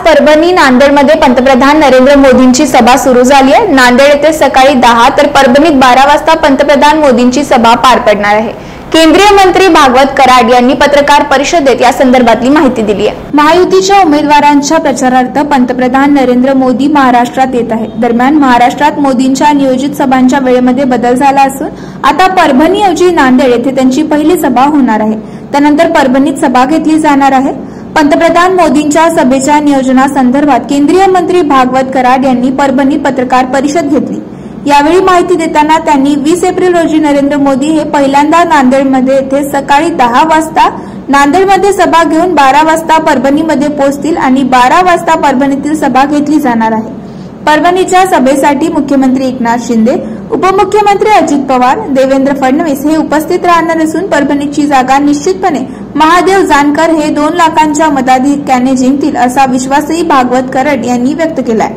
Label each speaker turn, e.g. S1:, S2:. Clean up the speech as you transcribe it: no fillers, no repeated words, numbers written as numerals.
S1: परभणी नांदेडमध्ये पंतप्रधान नरेंद्र मोदींची सभा सुरू झाली आहे। नांदेड येथे सकाळी 10 तर परभणीत 12 वाजता पंतप्रधान मोदींची सभा पार पडणार आहे। केंद्रीय मंत्री भागवत कराड यांनी पत्रकार परिषदेत या संदर्भातली माहिती दिली आहे। महायुतीच्या उमेदवारांच्या प्रचारार्थ पंतप्रधान नरेंद्र मोदी महाराष्ट्रात येत आहेत। दरम्यान महाराष्ट्रात मोदींच्या नियोजित सभांच्या वेळेमध्ये बदल झाला असून आता परभणीऐवजी नांदेड येथे त्यांची पहिली सभा होणार आहे। त्यानंतर परभणीत सभा घेतली जाणार आहे। पंतप्रधान मोदींच्या सभेच्या नियोजनासंदर्भात केंद्रीय मंत्री भागवत कराड यांनी परभणीत पत्रकार परिषद घेतली। यावेळी माहिती देताना त्यांनी 20 एप्रिल रोजी नरेंद्र मोदी हे पहिल्यांदा नांदेडमध्ये येथे सकाळी 10 वाजता नांदेडमध्ये सभा घेऊन 12 वाजता परभणीमध्ये पोहोचतील आणि 12 वाजता परभणीतील सभा घेतली जाणार आहे। परभणीच्या सभेसाठी मुख्यमंत्री एकनाथ शिंदे, उपमुख्यमंत्री अजित पवार, देवेंद्र फडणवीस हे उपस्थित राहणार असून परभणीची जागा निश्चितपणे महादेव जानकर हे 2 लाखांच्या मताधिक्याने जिंकतील असा विश्वासही भागवत कराड यांनी व्यक्त केलाय।